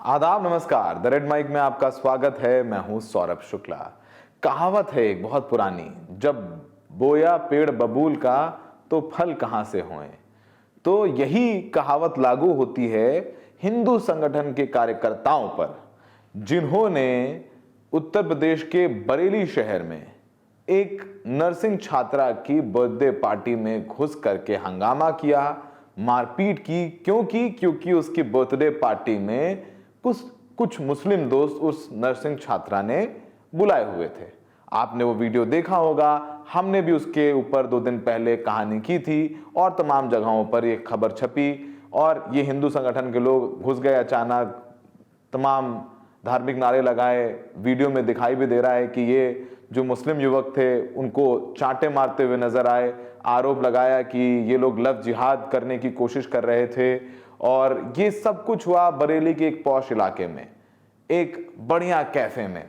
आदाब, नमस्कार। The red mic में आपका स्वागत है। मैं हूं सौरभ शुक्ला। कहावत है एक बहुत पुरानी, जब बोया पेड़ बबूल का तो फल कहां से होए। तो यही कहावत लागू होती है हिंदू संगठन के कार्यकर्ताओं पर, जिन्होंने उत्तर प्रदेश के बरेली शहर में एक नर्सिंग छात्रा की बर्थडे पार्टी में घुस करके हंगामा किया, मारपीट की। क्योंकि उसकी बर्थडे पार्टी में कुछ मुस्लिम दोस्त उस नर्सिंग छात्रा ने बुलाए हुए थे। आपने वो वीडियो देखा होगा। हमने भी उसके ऊपर 2 दिन पहले कहानी की थी और तमाम जगहों पर ये खबर छपी और ये हिंदू संगठन के लोग घुस गए अचानक, तमाम धार्मिक नारे लगाए। वीडियो में दिखाई भी दे रहा है कि ये जो मुस्लिम युवक थे उनको चांटे मारते हुए नजर आए। आरोप लगाया कि ये लोग लव जिहाद करने की कोशिश कर रहे थे और ये सब कुछ हुआ बरेली के एक पॉश इलाके में, एक बढ़िया कैफे में।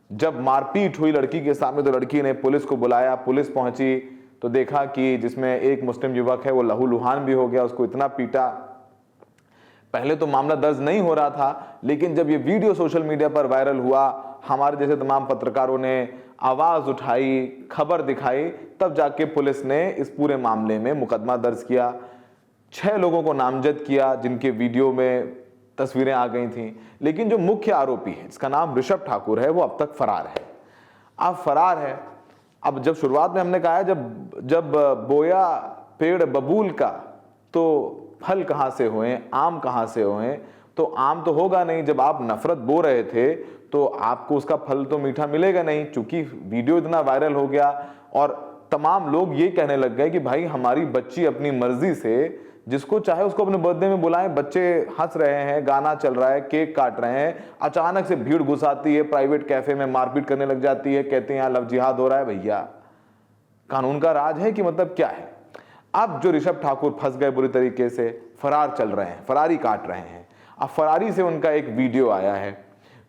जब मारपीट हुई लड़की के सामने तो लड़की ने पुलिस को बुलाया। पुलिस पहुंची तो देखा कि जिसमें एक मुस्लिम युवक है वो लहूलुहान भी हो गया, उसको इतना पीटा। पहले तो मामला दर्ज नहीं हो रहा था, लेकिन जब ये वीडियो सोशल मीडिया पर वायरल हुआ, हमारे जैसे तमाम पत्रकारों ने आवाज उठाई, खबर दिखाई, तब जाके पुलिस ने इस पूरे मामले में मुकदमा दर्ज किया। 6 लोगों को नामजद किया जिनके वीडियो में तस्वीरें आ गई थीं। लेकिन जो मुख्य आरोपी है, जिसका नाम ऋषभ ठाकुर है, वो अब तक फरार है। अब फरार है। अब जब शुरुआत में हमने कहा है जब बोया पेड़ बबूल का तो फल कहां से हुए, आम कहां से हुए। तो आम तो होगा नहीं। जब आप नफरत बो रहे थे तो आपको उसका फल तो मीठा मिलेगा नहीं। चूंकि वीडियो इतना वायरल हो गया और तमाम लोग ये कहने लग गए कि भाई हमारी बच्ची अपनी मर्जी से जिसको चाहे उसको अपने बर्थडे में बुलाएं। बच्चे हंस रहे हैं, गाना चल रहा है, केक काट रहे हैं, अचानक से भीड़ घुस आती है, प्राइवेट कैफे में मारपीट करने लग जाती है, कहते हैं यहाँ लव जिहाद हो रहा है। भैया कानून का राज है कि मतलब क्या है। अब जो ऋषभ ठाकुर फंस गए बुरी तरीके से, फरार चल रहे हैं, फरारी काट रहे हैं। अब फरारी से उनका एक वीडियो आया है।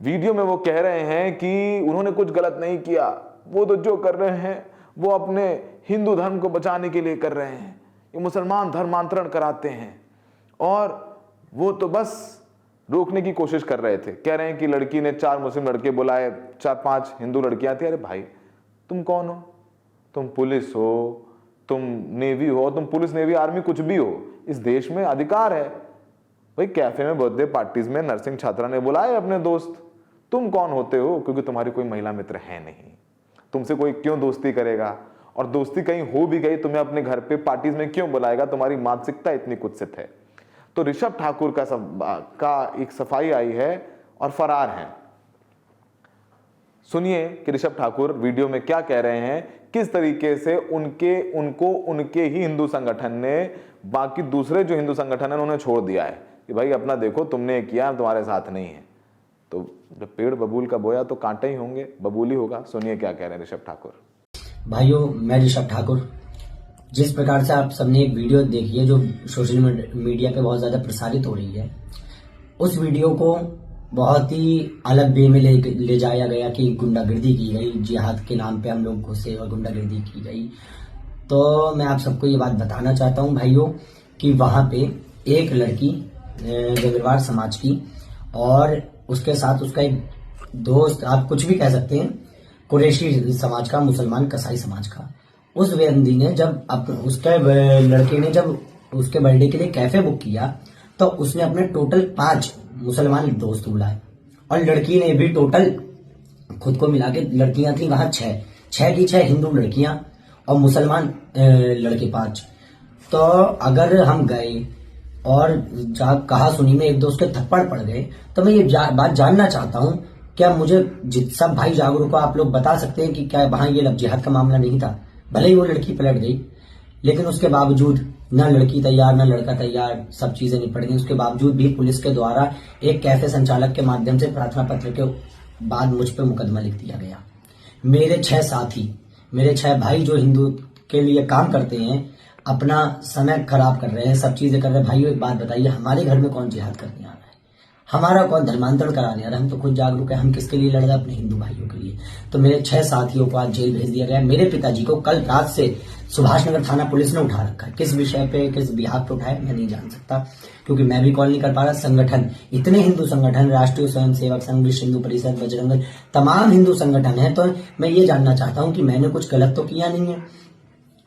वीडियो में वो कह रहे हैं कि उन्होंने कुछ गलत नहीं किया, वो तो जो कर रहे हैं वो अपने हिंदू धर्म को बचाने के लिए कर रहे हैं। ये मुसलमान धर्मांतरण कराते हैं और वो तो बस रोकने की कोशिश कर रहे थे। कह रहे हैं कि लड़की ने 4 मुस्लिम लड़के बुलाए, 4-5 हिंदू लड़कियां थी। अरे भाई तुम कौन हो? तुम पुलिस हो, तुम नेवी हो, तुम पुलिस नेवी आर्मी कुछ भी हो, इस देश में अधिकार है। भाई कैफे में बर्थडे पार्टीज में नर्सिंग छात्रा ने बुलाए अपने दोस्त, तुम कौन होते हो? क्योंकि तुम्हारी कोई महिला मित्र है नहीं, तुमसे कोई क्यों दोस्ती करेगा? और दोस्ती कहीं हो भी गई, तुम्हें अपने घर पे पार्टीज में क्यों बुलाएगा? तुम्हारी मानसिकता इतनी कुत्सित है। तो ऋषभ ठाकुर का एक सफाई आई है और फरार हैं। सुनिए कि ऋषभ ठाकुर वीडियो में क्या कह रहे हैं, किस तरीके से उनके ही हिंदू संगठन ने बाकी दूसरे जो हिंदू संगठन है उन्होंने छोड़ दिया है कि भाई अपना देखो, तुमने किया, हम तुम्हारे साथ नहीं है। तो जब पेड़ बबूल का बोया तो कांटे ही होंगे, बबूल ही होगा। सुनिए क्या कह रहे हैं ऋषभ ठाकुर। भाइयों, मैं ऋषभ ठाकुर। जिस प्रकार से आप सबने एक वीडियो देखी है जो सोशल मीडिया पे बहुत ज्यादा प्रसारित हो रही है, उस वीडियो को बहुत ही अलग वे में ले जाया गया कि गुंडागर्दी की गई, जिहाद के नाम पे हम लोग घुसे और गुंडागर्दी की गई। तो मैं आप सबको ये बात बताना चाहता हूँ भाइयों कि वहां पे एक लड़की जगरवार समाज की और उसके साथ उसका एक दोस्त, आप कुछ भी कह सकते हैं, कुरैशी समाज का, मुसलमान कसाई समाज का, उस व्यक्ति ने जब उसके लड़के ने जब उसके बर्थडे के लिए कैफे बुक किया तो उसने अपने टोटल 5 मुसलमान दोस्त बुलाए और लड़की ने भी टोटल खुद को मिला के लड़कियां थी वहां 6 की 6 हिंदू लड़कियां और मुसलमान लड़के 5। तो अगर हम गए और कहा सुनी में एक दोस्त के थप्पड़ पड़ गए तो मैं ये बात जानना चाहता हूं, क्या मुझे सब भाई जागरूक को आप लोग बता सकते हैं कि क्या वहां ये लव जिहाद का मामला नहीं था? भले ही वो लड़की पलट गई, लेकिन उसके बावजूद ना लड़की तैयार ना लड़का तैयार, सब चीजें निपट गई। उसके बावजूद भी पुलिस के द्वारा एक कैफे संचालक के माध्यम से प्रार्थना पत्र के बाद मुझ पर मुकदमा लिख दिया गया। मेरे 6 साथी, मेरे 6 भाई जो हिंदू के लिए काम करते हैं, अपना समय खराब कर रहे हैं, सब चीजें कर रहे हैं। भाइयों एक बात बताइए, हमारे घर में कौन जिहाद करने आ रहा है? हमारा कौन धर्मांतरण कराने आ रहा है, हम तो खुद जागरूक है, हम किसके लिए लड़ रहे हैं, अपने हिंदू भाइयों के लिए। तो मेरे 6 साथियों को आज जेल भेज दिया गया। मेरे पिताजी को कल रात से सुभाष नगर थाना पुलिस ने उठा रखा है। किस विषय पे, किस बिहार पे उठाए, मैं नहीं जान सकता, क्योंकि मैं भी कॉल नहीं कर पा रहा। संगठन, इतने हिंदू संगठन, राष्ट्रीय स्वयंसेवक संघ, विश्व हिंदू परिषद, बजरंग दल, तमाम हिंदू संगठन है। तो मैं ये जानना चाहता हूं कि मैंने कुछ गलत तो किया नहीं है।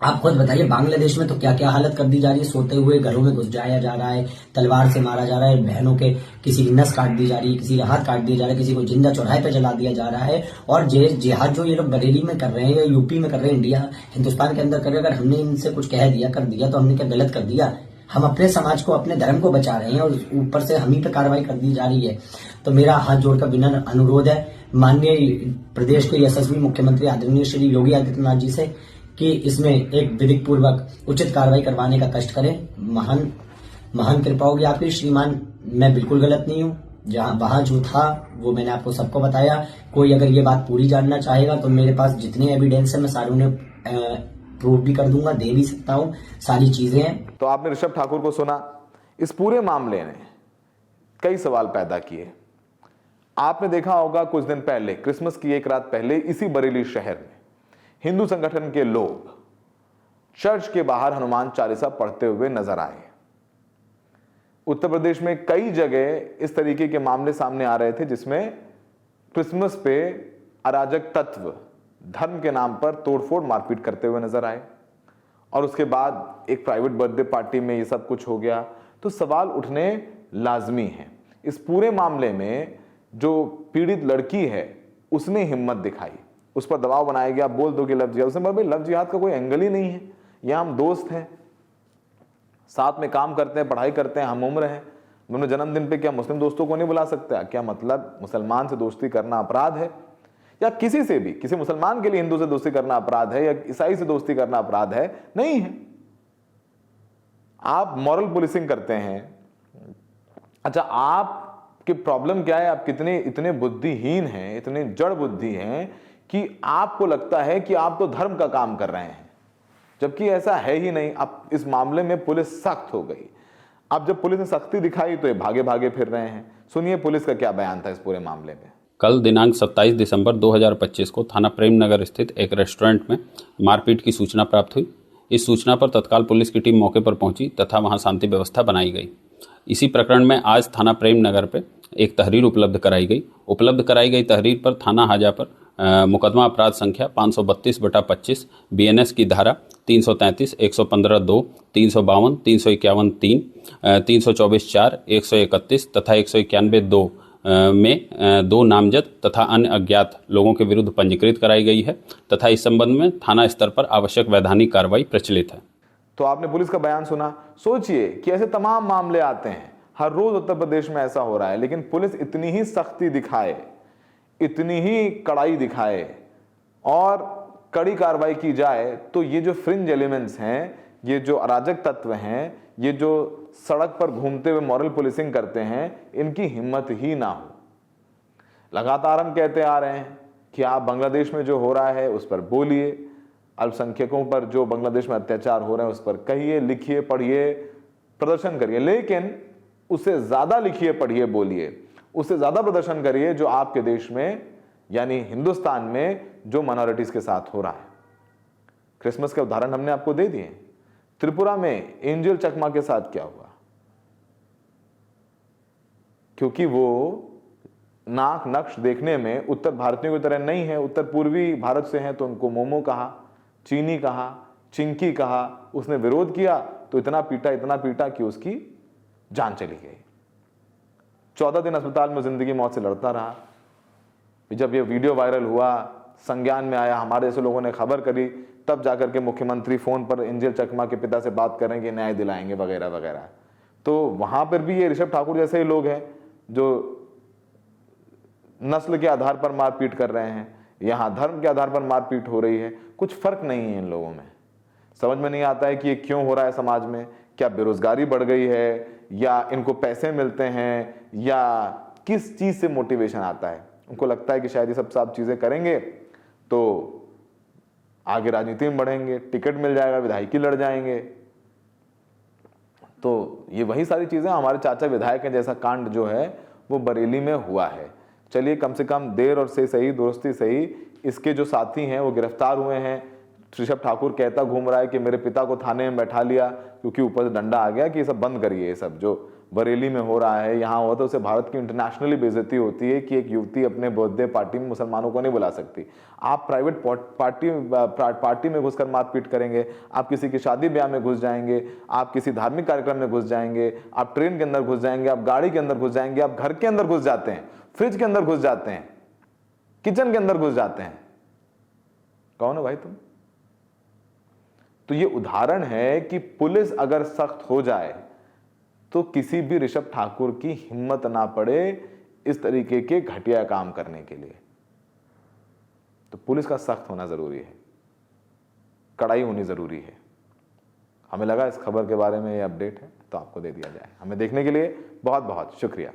आप खुद बताइए, बांग्लादेश में तो क्या क्या हालत कर दी जा रही है, सोते हुए घरों में घुस जाया जा रहा है, तलवार से मारा जा रहा है, बहनों के किसी की नस काट दी जा रही है, किसी का हाथ काट दिया जा रहा है, किसी को जिंदा चौराहे पे जला दिया जा रहा है। और जिहाद जो ये लोग बरेली में कर रहे हैं या यूपी में कर रहे हैं, इंडिया हिंदुस्तान के अंदर कर रहे हैं, अगर हमने इनसे कुछ कह दिया, कर दिया, तो हमने क्या गलत कर दिया? हम अपने समाज को, अपने धर्म को बचा रहे हैं और ऊपर से हम ही पे कार्रवाई कर दी जा रही है। तो मेरा हाथ जोड़कर विनम्र अनुरोध है माननीय प्रदेश के यशस्वी मुख्यमंत्री आदरणीय श्री योगी आदित्यनाथ जी से कि इसमें एक विधिक पूर्वक उचित कार्रवाई करवाने का कष्ट करें। महान कृपा होगी आपकी श्रीमान। मैं बिल्कुल गलत नहीं हूँ, जहां वहां जो था वो मैंने आपको सबको बताया। कोई अगर ये बात पूरी जानना चाहेगा तो मेरे पास जितने एविडेंस है मैं सारे उन्हें प्रूव भी कर दूंगा, दे भी सकता हूँ, सारी चीजें हैं। तो आपने ऋषभ ठाकुर को सुना। इस पूरे मामले ने कई सवाल पैदा किए। आपने देखा होगा कुछ दिन पहले, क्रिसमस की एक रात पहले, इसी बरेली शहर में हिंदू संगठन के लोग चर्च के बाहर हनुमान चालीसा पढ़ते हुए नजर आए। उत्तर प्रदेश में कई जगह इस तरीके के मामले सामने आ रहे थे जिसमें क्रिसमस पे अराजक तत्व धर्म के नाम पर तोड़फोड़ मारपीट करते हुए नजर आए। और उसके बाद एक प्राइवेट बर्थडे पार्टी में ये सब कुछ हो गया। तो सवाल उठने लाजमी है। इस पूरे मामले में जो पीड़ित लड़की है उसने हिम्मत दिखाई, उस पर दबाव बनाया गया, बोल दो कि लव जिहाद। उसने भाई लव जिहाद का कोई एंगल ही नहीं है, यह हम दोस्त हैं, साथ में काम करते हैं, पढ़ाई करते हैं, हम उम्र हैं। दोनों जन्मदिन पे क्या मुस्लिम दोस्तों को नहीं बुला सकते? क्या मतलब मुसलमान से दोस्ती करना अपराध है? या किसी से भी, किसी मुसलमान के लिए हिंदू से दोस्ती करना अपराध है या ईसाई से दोस्ती करना अपराध है? नहीं है। आप मॉरल पुलिसिंग करते हैं। अच्छा, आपकी प्रॉब्लम क्या है? आप कितने इतने बुद्धिहीन हैं, इतने जड़ बुद्धि हैं कि आपको लगता है कि आप तो धर्म का काम कर रहे हैं, जबकि ऐसा है ही नहीं। अब इस मामले में पुलिस सख्त हो गई। अब जब पुलिस ने सख्ती दिखाई तो ये भागे भागे फिर रहे हैं। सुनिए पुलिस का क्या बयान था इस पूरे मामले में। कल दिनांक 27 दिसंबर 2025 को थाना प्रेम नगर स्थित एक रेस्टोरेंट में मारपीट की सूचना प्राप्त हुई। इस सूचना पर तत्काल पुलिस की टीम मौके पर पहुंची तथा वहां शांति व्यवस्था बनाई गई। इसी प्रकरण में आज थाना प्रेम नगर पे एक तहरीर उपलब्ध कराई गई तहरीर पर थाना हाजा पर मुकदमा अपराध संख्या 532/25 BNS की धारा 333, 115(2), 352, 351(3), 324(4), 131 तथा 191(2) में 2 नामजद तथा अन्य अज्ञात लोगों के विरुद्ध पंजीकृत कराई गई है तथा इस संबंध में थाना स्तर पर आवश्यक वैधानिक कार्रवाई प्रचलित है। तो आपने पुलिस का बयान सुना। सोचिए कि ऐसे तमाम मामले आते हैं, हर रोज उत्तर प्रदेश में ऐसा हो रहा है, लेकिन पुलिस इतनी ही सख्ती दिखाए, इतनी ही कड़ाई दिखाए और कड़ी कार्रवाई की जाए तो ये जो फ्रिंज एलिमेंट्स हैं, ये जो अराजक तत्व हैं, ये जो सड़क पर घूमते हुए मॉरल पुलिसिंग करते हैं, इनकी हिम्मत ही ना हो। लगातार हम कहते आ रहे हैं कि आप बांग्लादेश में जो हो रहा है उस पर बोलिए, अल्पसंख्यकों पर जो बांग्लादेश में अत्याचार हो रहे हैं उस पर कहिए, लिखिए, पढ़िए, प्रदर्शन करिए, लेकिन उससे ज्यादा लिखिए, पढ़िए, बोलिए, उससे ज्यादा प्रदर्शन करिए जो आपके देश में यानी हिंदुस्तान में जो माइनॉरिटीज के साथ हो रहा है। क्रिसमस के उदाहरण हमने आपको दे दिए। त्रिपुरा में एंजल चकमा के साथ क्या हुआ? क्योंकि वो नाक नक्श देखने में उत्तर भारतीयों की तरह नहीं है, उत्तर पूर्वी भारत से हैं, तो उनको मोमो कहा, चीनी कहा, चिंकी कहा। उसने विरोध किया तो इतना पीटा कि उसकी जान चली गई। 14 दिन अस्पताल में जिंदगी मौत से लड़ता रहा। जब ये वीडियो वायरल हुआ, संज्ञान में आया, हमारे जैसे लोगों ने खबर करी, तब जाकर के मुख्यमंत्री फोन पर एंजल चकमा के पिता से बात करें कि न्याय दिलाएंगे वगैरह वगैरह। तो वहां पर भी ये ऋषभ ठाकुर जैसे ही लोग हैं जो नस्ल के आधार पर मारपीट कर रहे हैं, यहाँ धर्म के आधार पर मारपीट हो रही है। कुछ फर्क नहीं है इन लोगों में। समझ में नहीं आता है कि ये क्यों हो रहा है समाज में। क्या बेरोजगारी बढ़ गई है, या इनको पैसे मिलते हैं, या किस चीज से मोटिवेशन आता है? उनको लगता है कि शायद ये सब चीजें करेंगे तो आगे राजनीति में बढ़ेंगे, टिकट मिल जाएगा, विधायकी लड़ जाएंगे। तो ये वही सारी चीजें, हमारे चाचा विधायक हैं जैसा कांड जो है वो बरेली में हुआ है। चलिए, कम से कम देर और से सही, दुरुस्ती सही, इसके जो साथी हैं वो गिरफ्तार हुए हैं। ऋषभ ठाकुर कहता घूम रहा है कि मेरे पिता को थाने में बैठा लिया, क्योंकि ऊपर से डंडा आ गया कि ये सब बंद करिए, ये सब जो बरेली में हो रहा है, यहाँ हुआ तो उसे भारत की इंटरनेशनली बेइज्जती होती है कि एक युवती अपने बर्थडे पार्टी में मुसलमानों को नहीं बुला सकती। आप प्राइवेट पार्टी में घुसकर मारपीट करेंगे, आप किसी की शादी ब्याह में घुस जाएंगे, आप किसी धार्मिक कार्यक्रम में घुस जाएंगे, आप ट्रेन के अंदर घुस जाएंगे, आप गाड़ी के अंदर घुस जाएंगे, आप घर के अंदर घुस जाते हैं, फ्रिज के अंदर घुस जाते हैं, किचन के अंदर घुस जाते हैं। कौन हो भाई तुम? तो ये उदाहरण है कि पुलिस अगर सख्त हो जाए तो किसी भी ऋषभ ठाकुर की हिम्मत ना पड़े इस तरीके के घटिया काम करने के लिए। तो पुलिस का सख्त होना जरूरी है, कड़ाई होनी जरूरी है। हमें लगा इस खबर के बारे में ये अपडेट है तो आपको दे दिया जाए। हमें देखने के लिए बहुत बहुत शुक्रिया।